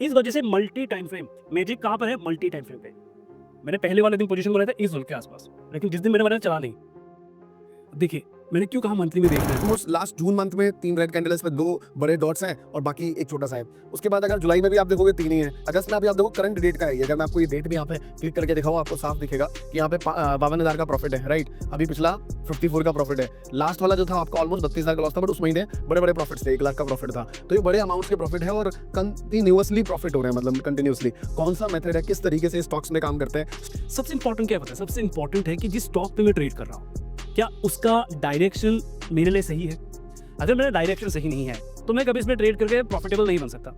इस वजह से मल्टी टाइम फ्रेम मैजिक कहाँ पर है, मल्टी टाइम फ्रेम पे। मैंने पहले वाले दिन पोजीशन बनाया था इस जोन के आसपास, लेकिन जिस दिन मैंने बनाया चला नहीं। देखिए मैंने क्यों कहा मंथली में देखना है। ऑलमोस्ट लास्ट जून मंथ में 3 रेड कैंडल्स पे 2 बड़े डॉट्स हैं और बाकी एक छोटा सा है। उसके बाद अगर जुलाई में भी आप देखोगे 3 ही है। अगस्त में अभी आप देखो करंट डेट का है ये। अगर मैं आपको ये डेट भी यहाँ पे क्लिक करके दिखाऊं आपको साफ दिखेगा कि यहाँ पे 52,000 का प्रॉफिट है, राइट। अभी पिछला 54 का प्रॉफिट है। लास्ट वाला जो था आपका ऑलमोस्ट 32,000 का लॉस था, बट उस महीने बड़े बड़े प्रॉफिट थे, 1 लाख का प्रॉफिट था। तो ये बड़े अमाउंट के प्रॉफिट है और कंटिन्यूअसली प्रॉफिट हो रहे हैं, मतलब कंटिन्यूअसली। कौन सा मेथड है, किस तरीके से स्टॉक्स में काम करते हैं। सबसे इंपॉर्टेंट क्या पता है, सबसे इंपॉर्टेंट है कि जिस स्टॉक पे मैं ट्रेड कर रहा हूँ क्या उसका डायरेक्शन मेरे लिए सही है। अगर मेरा डायरेक्शन सही नहीं है तो मैं कभी इसमें ट्रेड करके प्रॉफिटेबल नहीं बन सकता।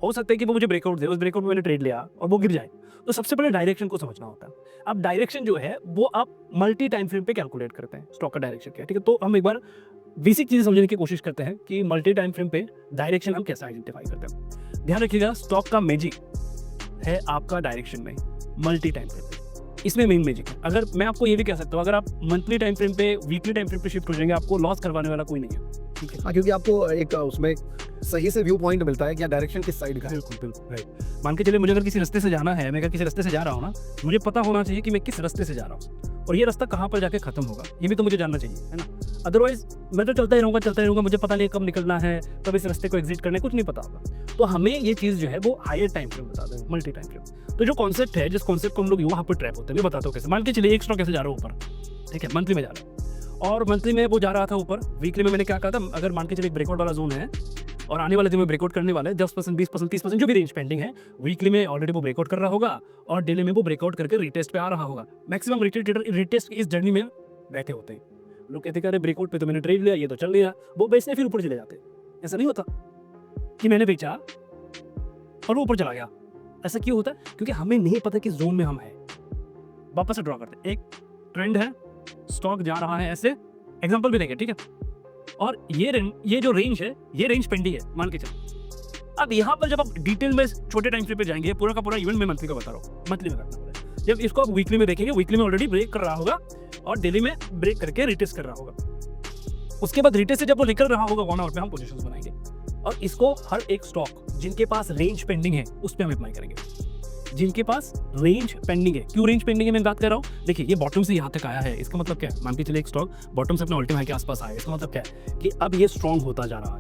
हो सकता है कि वो मुझे ब्रेकआउट दे, उस ब्रेकआउट में मैंने ट्रेड लिया और वो गिर जाए। तो सबसे पहले डायरेक्शन को समझना होता है। अब डायरेक्शन जो है वो आप मल्टी टाइम फ्रेम पे कैलकुलेट करते हैं स्टॉक का डायरेक्शन क्या है, ठीक है। तो हम एक बार बेसिक चीजें समझने की कोशिश करते हैं कि मल्टी टाइम फ्रेम पे डायरेक्शन हम कैसे आइडेंटिफाई करते हैं। ध्यान रखिएगा, स्टॉक का मैजिक है आपका डायरेक्शन में मल्टी टाइम फ्रेम पे, इसमें मेन मैजिक है। अगर मैं आपको ये भी कह सकता हूँ, अगर आप मंथली टाइम फ्रेम पे वीकली टाइम फ्रेम पे शिफ्ट हो जाएंगे आपको लॉस करवाने वाला कोई नहीं है, ठीक है। हाँ, क्योंकि आपको एक उसमें सही से व्यू पॉइंट मिलता है कि डायरेक्शन किस साइड का है। बिल्कुल बिल्कुल राइट। मान के चलिए मुझे अगर किसी रास्ते से जाना है, मैं अगर किसी रास्ते से जा रहा हूँ ना, मुझे पता होना चाहिए कि मैं किस रास्ते से जा रहा हूँ और ये रास्ता कहाँ पर जाके खत्म होगा, ये भी तो मुझे जानना चाहिए, है ना। अदरवाइज मैं तो चलता ही रहूँगा, मुझे पता नहीं कब निकलना है, कब इस रास्ते को एग्जिट करना है, कुछ नहीं पता होगा। तो हमें ये चीज़ जो है वो हायर टाइम फ्रेम बता दें, मल्टी टाइम फ्रेम। तो जो कॉन्सेप्ट है, जिस कॉन्सेप्ट को हम लोग वहाँ पर ट्रैप होते हैं, मैं बताता हूँ कैसे। मान के चलिए एक स्टॉक कैसे जा रहा हूँ ऊपर, ठीक है, मंथली में जा रहा है और मंथली में वो जा रहा था ऊपर। वीकली में मैंने क्या कहा था, अगर मान के चलिए ब्रेकआउट वाला जोन है और आने वाले दिन में ब्रेकआउट करने वाला है, 10%, 20%, 30% जो भी रेंज पेंडिंग है, वीकली में ऑलरेडी वो ब्रेकआउट कर रहा होगा और डेली में वो ब्रेकआउट करके रिटेस्ट पे आ रहा होगा। मैक्सिमम रिटेस्ट इस जर्नी में बैठे होते हैं। लोग कहते हैं ब्रेकआउट पे तो मैंने ट्रेड लिया, ये तो चल लिया, वो बेचने फिर ऊपर चले जाते हैं। ऐसा नहीं होता कि मैंने बेचा और वो ऊपर चला गया। ऐसा क्यों होता है? क्योंकि हमें नहीं पता किस जोन में हम हैं। वापस से ड्रॉ करते हैं, एक ट्रेंड है, स्टॉक जा रहा है ऐसे, एग्जांपल भी देंगे, ठीक है। और ये जो रेंज है, ये रेंज पेंडिंग है, मान के चलो। अब यहाँ पर जब आप डिटेल में छोटे टाइम फ्रेम पे जाएंगे, पूरा का पूरा इवेंट में मंथली का बता रहा हूँ, मंथली में करना पड़ेगा। जब इसको आप वीकली में देखेंगे, वीकली में ऑलरेडी ब्रेक कर रहा होगा और डेली में ब्रेक करके रिटेस्ट कर रहा होगा। उसके बाद रिटेस्ट से जब वो निकल रहा होगा 1 आवर पे हम पोजीशंस बनाएंगे और इसको हर एक स्टॉक जिनके पास रेंज पेंडिंग है उस पर हम अप्लाई करेंगे। जिनके पास रेंज पेंडिंग है, क्यों रेंज पेंडिंग है मैं बात कर रहा हूँ। देखिए ये बॉटम से यहाँ तक आया है, इसका मतलब क्या है, मान के चलिए एक स्टॉक बॉटम से अपने ऑल टाइम हाई के आसपास आया, इसका मतलब क्या है कि अब ये स्ट्रॉन्ग होता जा रहा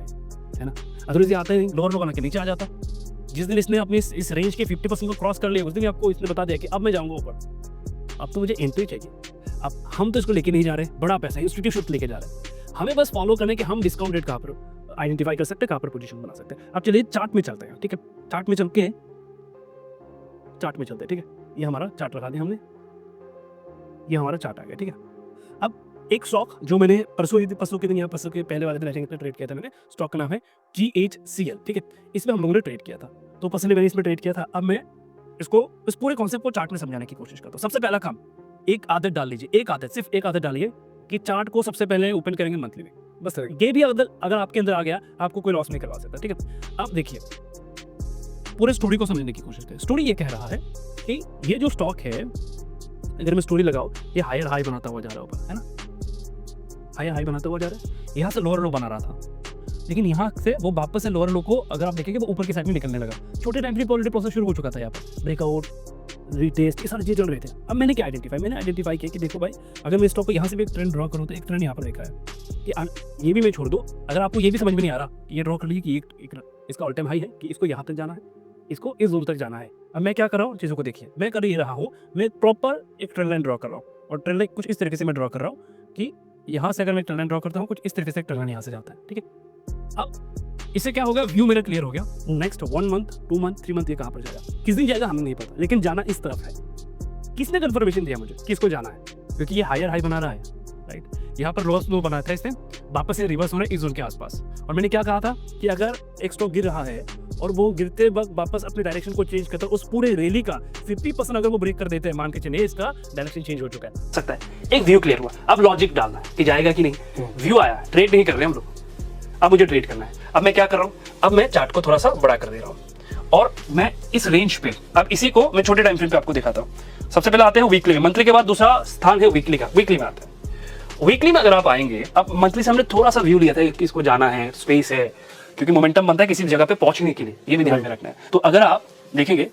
है ना। अदरवाइज ये आता है लोअर लो बना के नीचे आ जाता। जिस दिन इसने अपनी इस रेंज के 50% को क्रॉस कर लिया, उस दिन आपको इसने बता दिया कि अब मैं जाऊँगा ऊपर, अब तो मुझे एंट्री चाहिए। अब हम तो इसको लेके नहीं जा रहे, बड़ा पैसा इंस्टीट्यूट लेके जा रहे हैं, हमें बस फॉलो करने के हम डिस्काउंट रेट कहाँ पर आइडेंटिफाई कर सकते हैं, कहाँ पर पोजीशन बना सकते हैं। अब चलिए चार्ट में चलते हैं, ठीक है। चार्ट में चलते हैं, ठीक है। ये हमारा चार्ट रखा दिया हमने, ये हमारा चार्ट आ गया, ठीक है। अब एक स्टॉक जो मैंने परसों के दिन, यहाँ परसों के पहले वाले दिन आई थिंक ट्रेड किया था मैंने, स्टॉक का नाम है GHCL, ठीक है। इसमें हम लोगों ने ट्रेड किया था, तो पर्सनली मैंने इसमें ट्रेड किया था। अब मैं इसको इस पूरे कॉन्सेप्ट को चार्ट में समझाने की कोशिश करता हूँ। सबसे पहला काम, एक आदत डाल लीजिए, एक आदत, सिर्फ एक आदत डालिए कि चार्ट को सबसे पहले ओपन करेंगे मंथली में, बस ये भी अगर आपके अंदर आ गया आपको कोई लॉस नहीं करवा सकता, ठीक है। अब देखिए पूरे स्टोरी को समझने की कोशिश करें। स्टोरी ये कह रहा है कि ये जो स्टॉक है, अगर मैं स्टोरी लगाऊं, ये हायर हाई बनाता हुआ जा रहा है ना, हायर हाई बनाता हुआ जा रहा है, यहाँ से लोअर लो बना रहा था, लेकिन यहाँ से वो वापस से लोअर लो को अगर आप देखेंगे वो ऊपर की साइड में निकलने लगा। छोटे टाइम फ्रेम ऑलरेडी प्रोसेस शुरू हो चुका था, यहाँ पर ब्रेकआउट, रिटेस्ट, ये सारी चीज़ चल रहे थे। अब मैंने क्या आइडेंटिफाई किया कि देखो भाई, अगर मैं स्टॉक को यहाँ से भी एक ट्रेंड ड्रॉ करूँ तो एक ट्रेंड यहाँ पर देखा है कि ये भी मैं छोड़ दूँ। अगर आपको ये भी समझ में नहीं आ रहा कि ये ड्रॉ कर लीजिए कि इसका ऑल टाइम हाई है, कि इसको यहाँ तक जाना है, इसको इस जोन तक जाना है। अब मैं क्या कर रहा हूँ, चीज़ों को देखिए, मैं कर ही रहा हूँ, मैं प्रॉपर एक ट्रेंड लाइन ड्रॉ कर रहा हूँ और ट्रेंड लाइन कुछ इस तरीके से मैं ड्रॉ कर रहा हूँ कि यहाँ से अगर मैं ट्रेंड लाइन ड्रॉ करता हूँ कुछ इस तरीके से ट्रेंड लाइन यहाँ से जाता है, ठीक है। अब इससे क्या होगा, व्यू मेरा क्लियर हो गया। नेक्स्ट 1 मंथ, 2 मंथ, 3 मंथ ये कहाँ पर जाएगा, किस दिन जाएगा हमें नहीं पता, लेकिन जाना इस तरफ है। किसने कंफर्मेशन दिया मुझे किसको जाना है, क्योंकि ये हायर हाई बना रहा है, राइट। यहाँ पर लोअर लो बना था, इसने वापस से रिवर्स हो रहा है इस जोन के आसपास। और मैंने क्या कहा था कि अगर एक स्टॉक गिर रहा है और वो गिरते वक्त वापस अपनी डायरेक्शन को चेंज करता है, उस पूरे रैली का 50% अगर वो ब्रेक कर देते हैं, मान के चलिए इसका डायरेक्शन चेंज हो चुका है, सकता है। एक व्यू क्लियर हुआ, अब लॉजिक डालना है कि जाएगा कि नहीं। व्यू आया, ट्रेड नहीं कर रहे हम लोग, अब मुझे ट्रेड करना है। अब मैं क्या कर रहा हूँ, अब मैं चार्ट को थोड़ा सा बड़ा कर दे रहा हूँ और मैं इस रेंज पे, अब इसी को मैं छोटे टाइम फ्रेम पे आपको दिखाता हूँ। सबसे पहले आते हैं वीकली में, मंथली के बाद दूसरा स्थान है वीकली का। वीकली में आते हैं, वीकली में अगर आप आएंगे, अब मंथली से हमने थोड़ा सा व्यू लिया था कि इसको जाना है, स्पेस है, क्योंकि मोमेंटम बनता है किसी भी जगह पे पहुंचने के लिए, ये भी ध्यान में रखना है। तो अगर आप देखेंगे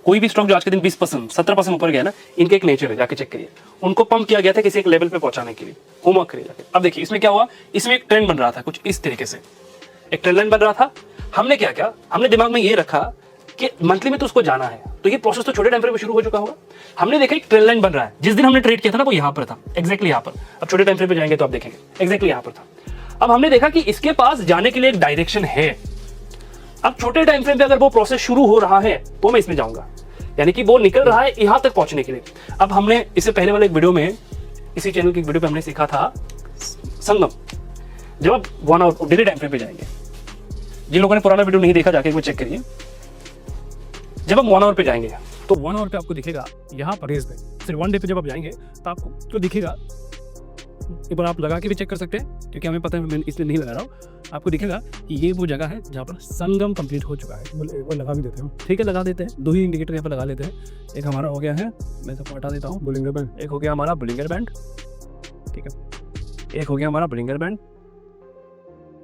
कोई भी स्टॉक जो आज के दिन 20% 17% ऊपर गया ना, इनके एक नेचर है, जाके चेक करिए, उनको पंप किया गया था किसी एक लेवल पे पहुंचाने के लिए, होमवर्क करिए जाके। अब देखिए इसमें क्या हुआ, इसमें एक ट्रेंड बन रहा था कुछ इस तरीके से, एक ट्रेंड लाइन बन रहा था। हमने क्या किया, हमने दिमाग में ये रखा कि मंथली में तो उसको जाना है, तो ये प्रोसेस तो छोटे टाइम फ्रेम में शुरू हो चुका होगा। हमने देखा एक ट्रेंड लाइन बन रहा है, जिस दिन हमने ट्रेड किया था ना वो यहाँ पर था, एग्जैक्टली यहाँ पर। अब छोटे टाइम फ्रेम पे जाएंगे तो आप देखेंगे एग्जैक्टली यहाँ पर था। अब हमने देखा कि इसके पास जाने के लिए एक डायरेक्शन है। अब छोटे टाइम फ्रेम पे अगर वो प्रोसेस शुरू हो रहा है तो मैं इसमें जाऊंगा, यानी कि वो निकल रहा है यहां तक पहुंचने के लिए। अब हमने इससे पहले वाले एक वीडियो में, इसी चैनल की एक वीडियो पे हमने सीखा था संगम। जब आप 1 आवर डेली टाइम फ्रेम पे जाएंगे, जिन लोगों ने पुराना वीडियो नहीं देखा जाके एक बार चेक करिए। जब हम 1 आवर पे जाएंगे तो 1 आवर पे आपको दिखेगा यहाँ पर रेस पे, सिर्फ 1 डे पे जब आप जाएंगे तो आपको तो दिखेगा, एक बार आप लगा के भी चेक कर सकते हैं, क्योंकि हमें पता है मैं इसलिए नहीं लगा रहा हूँ। आपको दिखेगा कि ये वो जगह है जहाँ पर संगम कंप्लीट हो चुका है। एक बार लगा भी देते हैं, ठीक है, लगा देते हैं। 2 ही इंडिकेटर यहाँ पर लगा लेते हैं। एक हमारा हो गया है, मैं सबको हटा देता हूँ, बुलिंगर बैंड। एक हो गया हमारा बुलिंगर बैंड, ठीक है। एक हो गया हमारा बुलिंगर बैंड,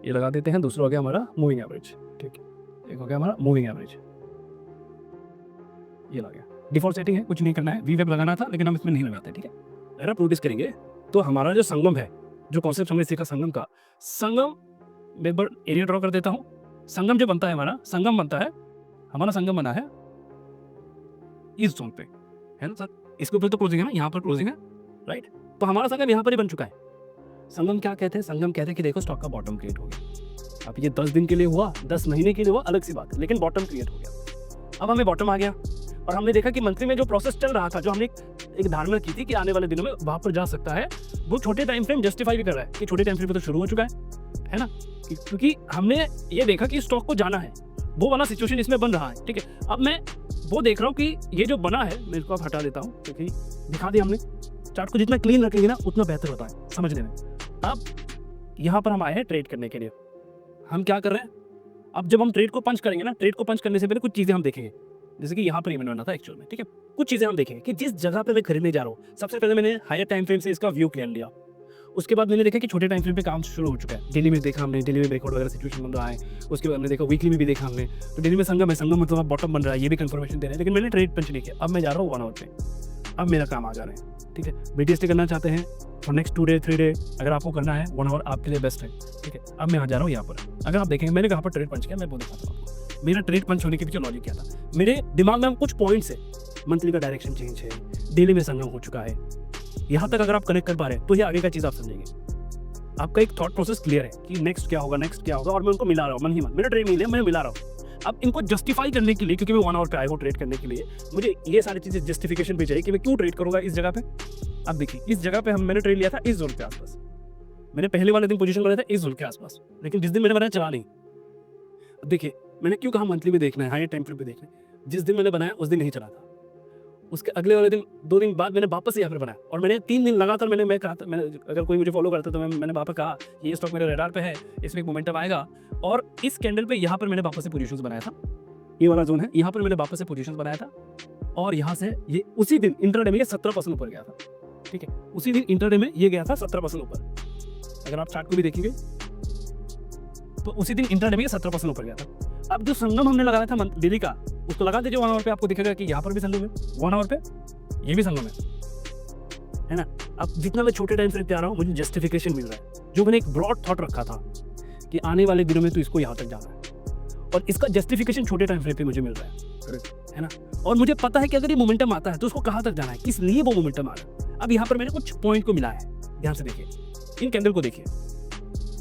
ये लगा देते हैं। दूसरा हो गया हमारा मूविंग एवरेज, ठीक है। एक हो गया हमारा मूविंग एवरेज, ये लग गया। डिफॉल्ट सेटिंग है, कुछ नहीं करना है। वी वेब लगाना था लेकिन हम इसमें नहीं लगाते, ठीक है। अगर आप नोटिस करेंगे तो हमारा जो संगम है, जो कॉन्सेप्ट हमने सीखा संगम का, संगम मैं एक बार एरिया ड्रॉ कर देता हूँ। संगम जो बनता है हमारा, संगम बनता है, हमारा संगम बना है इस जोन पे, है ना सर। इसके ऊपर तो क्लोजिंग है ना, यहाँ पर क्लोजिंग है, राइट। तो हमारा संगम यहाँ पर ही बन चुका है। संगम क्या कहते हैं, संगम कहते हैं कि देखो स्टॉक का बॉटम क्रिएट हो गया। अब ये 10 दिन के लिए हुआ, 10 महीने के लिए हुआ, अलग सी बात है, लेकिन बॉटम क्रिएट हो गया। अब हमें बॉटम आ गया और हमने देखा कि मंथली में जो प्रोसेस चल रहा था, जो हमने एक धारणा की थी कि आने वाले दिनों में वहां पर जा सकता है, वो छोटे टाइम फ्रेम जस्टिफाई भी कर रहा है कि छोटे टाइम फ्रेम पे तो शुरू हो चुका है ना। क्योंकि हमने ये देखा कि स्टॉक को जाना है, वो वाला सिचुएशन इसमें बन रहा है, ठीक है। अब मैं वो देख रहा हूँ कि ये जो बना है, मैं इसको हटा देता हूँ क्योंकि दिखा दिया हमने। चार्ट को जितना क्लीन रखेंगे ना उतना बेहतर होता है समझने में। अब यहाँ पर हम आए हैं ट्रेड करने के लिए। हम क्या कर रहे हैं, अब जब हम ट्रेड को पंच करेंगे ना, ट्रेड को पंच करने से पहले कुछ चीजें हम देखेंगे, जैसे कि यहाँ पर इवेंट बना था एक्चुअल में, ठीक है। कुछ चीजें हम देखेंगे कि जिस जगह पे मैं खरीदने जा रहा हूँ, सबसे पहले मैंने हायर टाइम फ्रेम से इसका व्यू क्लियर लिया। उसके बाद मैंने देखा कि छोटे टाइम फ्रेम पे काम शुरू हो चुका है। डेली में देखा हमने, डेली में ब्रेकआउट वगैरह सिचुएशन बन रहा है। उसके बाद हमने देखा वीकली में भी देखा हमने, तो डेली में संगम है, संगम मतलब बॉटम बन रहा है, ये भी कंफर्मेशन दे रहा है। लेकिन मैंने ट्रेड पंच नहीं किया। अब मैं जा रहा हूँ 1 आवर पे, अब मेरा काम आ जा रहा है, ठीक है। BTST करना चाहते हैं फॉर नेक्स्ट 2 डे 3 डे, अगर आपको करना है 1 आवर आपके लिए बेस्ट है, ठीक है। अब मैं आ जा रहा हूँ यहाँ पर। अगर आप देखेंगे मैंने कहाँ पर ट्रेड पंच किया, मैं वो दिखाता हूँ आपको। मेरा ट्रेड पंच होने के पीछे लॉजिक क्या था। मेरे दिमाग में कुछ पॉइंट्स है, मंथली का डायरेक्शन चेंज है, डेली में संगम हो चुका है। यहाँ तक अगर आप कनेक्ट कर पा रहे हैं तो ये आगे का चीज़ आप समझेंगे। आपका एक थॉट प्रोसेस क्लियर है कि नेक्स्ट क्या होगा, नेक्स्ट क्या होगा, और मैं उनको मिला रहा हूँ मन ही मन। मेरा ट्रेड नहीं लिया, मैं मिला रहा हूँ। अब इनको जस्टिफाई करने के लिए, क्योंकि मैं 1 आवर पे आया हूँ ट्रेड करने के लिए, मुझे ये सारी चीज़ें जस्टिफिकेशन भी चाहिए कि मैं क्यों ट्रेड करूँगा इस जगह पे। अब देखिए इस जगह पे मैंने ट्रेड लिया था इस जोन के आसपास। मैंने पहले वाले दिन पोजीशन बनाया था इस जोन के आसपास, लेकिन जिस दिन मैंने बनाया चला नहीं। अब देखिए मैंने क्यों कहा मंथली में देखना है, हाई टाइम फ्रेम पे देखना है। जिस दिन मैंने बनाया उस दिन नहीं चला था, उसके अगले वाले दिन 2 दिन बाद मैंने वापस यहाँ पर बनाया, और मैंने 3 दिन लगातार मैं कहा था, मैंने अगर कोई मुझे फॉलो करता तो मैंने वापस कहा ये स्टॉक मेरे रडार पे है, इसमें एक मोमेंटम आएगा। और इस कैंडल पे यहाँ पर मैंने वापस से पोजीशंस बनाया था, ये वाला जोन है, यहाँ पर मैंने वापस से पोजीशंस बनाया था। और यहाँ से ये उसी दिन इंटरडे में 17% ऊपर गया था, ठीक है। उसी दिन इंटरडे में ये गया था 17% ऊपर। अगर आप चार्ट को भी देखेंगे तो उसी दिन इंटरडे में 17% ऊपर गया था। अब जो संगम हमने लगाया था डेली का, उसको लगा दीजिए 1 आवर पे, आपको दिखेगा कि यहाँ पर भी संगम है 1 आवर पे, ये भी संगम है ना। अब जितना मैं छोटे टाइम फ्रेम पे आ रहा हूँ मुझे जस्टिफिकेशन मिल रहा है। जो मैंने एक ब्रॉड थॉट रखा था कि आने वाले दिनों में तो इसको यहाँ तक जाना है, और इसका जस्टिफिकेशन छोटे टाइम फ्रेम पे मुझे मिल रहा है ना। और मुझे पता है कि अगर ये मोमेंटम आता है तो उसको कहाँ तक जाना है, किस लिए वो मोमेंटम आ रहा है। अब यहाँ पर मैंने कुछ पॉइंट को मिलाया है, ध्यान से देखिए, इन कैंडल को देखिए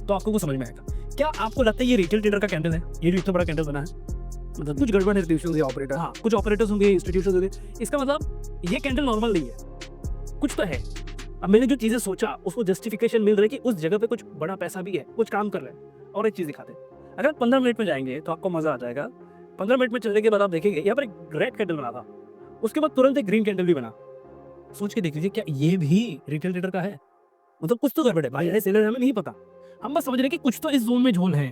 तो आपको वो समझ में आएगा। क्या आपको लगता है ये रिटेल ट्रेडर का कैंडल है, ये जो इतना बड़ा कैंडल बना है, मतलब कुछ गड़बड़ है ऑपरेटर, हाँ कुछ ऑपरेटर्स होंगे, इंस्टीट्यूशंस होंगे। इसका मतलब ये कैंडल नॉर्मल नहीं है, कुछ तो है। अब मैंने जो चीजें सोचा उसको जस्टिफिकेशन मिल रहा है कि उस जगह पे कुछ बड़ा पैसा भी है, कुछ काम कर रहे हैं। और एक चीज दिखाते हैं, अगर 15 मिनट में जाएंगे तो आपको मजा आ जाएगा। 15 मिनट में चलने के बाद आप देखेंगे यहाँ पर एक रेड कैंडल बना था, उसके बाद तुरंत एक ग्रीन कैंडल भी बना। सोच के देख लीजिए क्या ये भी रिटेल ट्रेडर का है, मतलब कुछ तो गड़बड़ है भाई, सेलर हमें नहीं पता, हम बस समझ रहे हैं कि कुछ तो इस जोन में झोल है।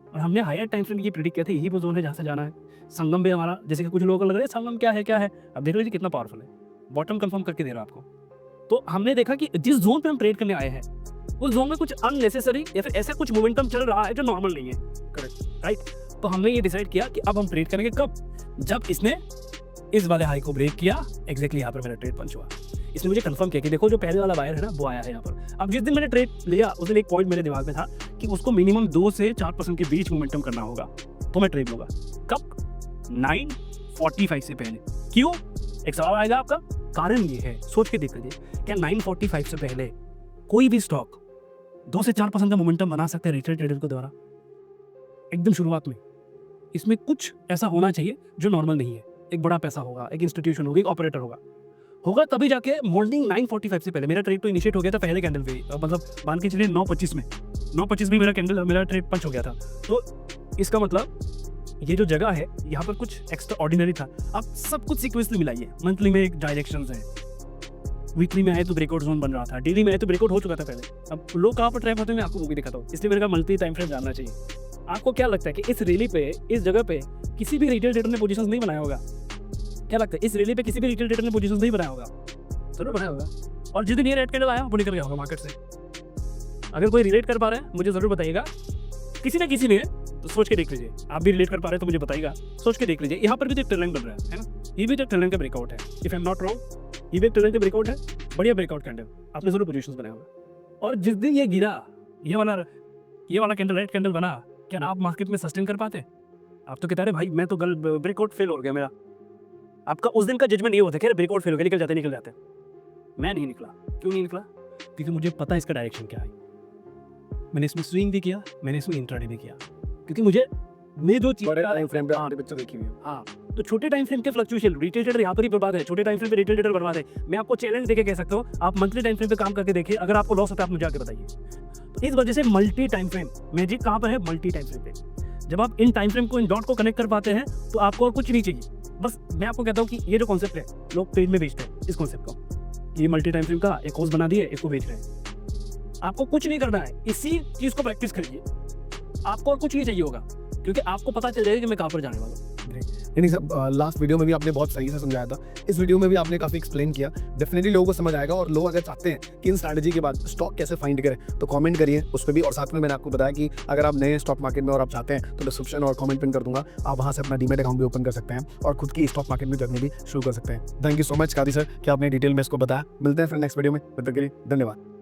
और हमने हायर टाइम फ्रेम ये प्रेडिक्ट किया था यही वो जोन है जहाँ से जाना है। संगम भी हमारा, जैसे कि कुछ लोगों को लग रहा है संगम क्या है। अब देख लीजिए कितना पावरफुल है, बॉटम कंफर्म करके दे रहा है आपको। तो हमने देखा कि जिस जोन पे हम ट्रेड करने आए हैं उस जोन में कुछ अननेसेसरी या फिर ऐसा कुछ मोमेंटम चल रहा है जो नॉर्मल नहीं है। करेक्ट। राइट, तो हमने ये डिसाइड किया कि अब हम ट्रेड करेंगे कब, जब इसने इस वाले हाई को ब्रेक किया। एग्जैक्टली यहाँ पर मेरा ट्रेड पंच हुआ। इसने मुझे कंफर्म किया कि देखो जो पहले वाला वायर है ना वो आया है यहाँ पर। अब जिस दिन मैंने ट्रेड लिया उस दिन एक पॉइंट मेरे दिमाग में था कि उसको मिनिमम 2 से 4% के बीच मोमेंटम करना होगा तो मैं ट्रेड लूंगा। कब? 9:45 से पहले। क्यों? एक सवाल आएगा आपका, कारण ये है, सोच के देख लीजिए, क्या 9:45 से पहले कोई भी स्टॉक 2 से 4% का मोमेंटम बना सकते हैं रिटेल ट्रेडर के द्वारा? एकदम शुरुआत में इसमें कुछ ऐसा होना चाहिए जो नॉर्मल नहीं है। एक बड़ा पैसा होगा, एक इंस्टीट्यूशन होगी, एक ऑपरेटर होगा तभी जाके मॉर्निंग 9:45 से पहले। मेरा ट्रेड तो इनिशिएट हो गया था पहले कैंडल पे, मतलब मान के चलिए 9:25 में, 9:25 भी मेरा ट्रेड पंच हो गया था। तो इसका मतलब ये जो जगह है यहाँ पर कुछ एक्स्ट्रा ऑर्डिनरी था। अब सब कुछ सीक्वेंसली मिलाइए। मंथली में एक डायरेक्शंस है, वीकली में आए तो ब्रेकआउट जोन बन रहा था, डेली में आए तो ब्रेकआउट हो चुका था पहले। अब लोग कहाँ पर ट्रैप होते हैं मैं आपको वो भी दिखाता हूँ, इसलिए मेरे का मल्टी टाइम फ्रेम जानना चाहिए। आपको क्या लगता है कि इस रैली पे, इस जगह पे किसी भी रिटेल ट्रेडर ने पोजीशंस नहीं बनाया होगा? क्या लगता है इस रैली पे किसी भी रिटेल ट्रेडर ने पोजीशंस नहीं बनाया होगा? जरूर बनाया होगा। और जिस दिन ये रेड कैंडल आया वो निकल गया होगा मार्केट से। अगर कोई रिलेट कर पा रहा है मुझे जरूर बताइएगा, किसी ना किसी ने, तो सोच के देख लीजिए। आप भी रिलेट कर पा रहे हैं तो मुझे बताइएगा, सोच के देख लीजिए। यहाँ पर भी तो एक ट्रेंड बन रहा है ना, ये भी तो ट्रेंड का ब्रेकआउट है। If I am not wrong, ये भी एक ट्रेंड का ब्रेकआउट है, बढ़िया ब्रेकआउट कैंडल, आपने जरूर पोजीशंस बनाया होगा। और जिस दिन ये गिरा, ये वाला कैंडल रेड कैंडल बना, क्या आप मार्केट में सस्टेन कर पाते? आप तो कहते हैं भाई मैं तो कल ब्रेकआउट फेल हो गया मेरा। आपका उस दिन का जजमेंट ये होता है कि ब्रेकआउट फेल हो गया, निकल जाते। मैं नहीं निकला। क्यों नहीं निकला? क्योंकि मुझे पता है इसका डायरेक्शन क्या है। मैंने इसमें स्विंग भी किया, मैंने इसमें इंट्राडे भी किया, क्योंकि मुझे मैं जो चीज बड़े टाइम फ्रेम पे आपने पिक्चर देखी हुई है। हाँ, तो छोटे टाइम फ्रेम के फ्लक्चुएशन रिटेल ट्रेडर यहाँ पर ही बर्बाद है। छोटे टाइम फ्रेम पे रिटेल ट्रेडर बर्बाद है। मैं आपको चैलेंज देके कह सकता हूँ, आप मंथली टाइम फ्रेम पे काम करके देखिए, अगर आपको लॉस होता है आप मुझे आके बताइए। तो इस वजह से मल्टी टाइम फ्रेम मैजिक कहाँ पर है? मल्टी टाइम फ्रेम पे। जब आप इन टाइम फ्रेम को, इन डॉट को कनेक्ट कर पाते हैं तो आपको और कुछ नहीं चाहिए। बस मैं आपको कहता हूँ कि ये जो कॉन्सेप्ट है लोग पेज में बेचते हैं, इस कॉन्सेप्ट को, ये मल्टी टाइम फ्रेम का एक कोर्स बना दिए, इसको बेच रहे हैं। आपको कुछ नहीं करना है, इसी चीज को प्रैक्टिस करिए, आपको और कुछ नहीं चाहिए होगा, क्योंकि आपको पता चल जाएगा कि मैं कहाँ पर जाने वाला हूँ। नहीं सब लास्ट वीडियो में भी आपने बहुत सही से समझाया था, इस वीडियो में भी आपने काफी एक्सप्लेन किया। डेफिनेटली लोगों को समझ आएगा। और लोग अगर चाहते हैं कि इन स्ट्रैटेजी के बाद स्टॉक कैसे फाइंड करें तो कमेंट करिए उस पर भी। और साथ में मैंने आपको बताया कि अगर आप नए स्टॉक मार्केट में और आप चाहते हैं तो डिस्क्रिप्शन और कमेंट पिन कर दूंगा, आप वहाँ से अपना डीमैट अकाउंट भी ओपन कर सकते हैं और खुद की स्टॉक मार्केट में जर्नी भी शुरू कर सकते हैं। Thank you so much Kadi sir कि आपने डिटेल में इसको बताया। मिलते हैं फिर नेक्स्ट वीडियो में, तब तक के लिए धन्यवाद।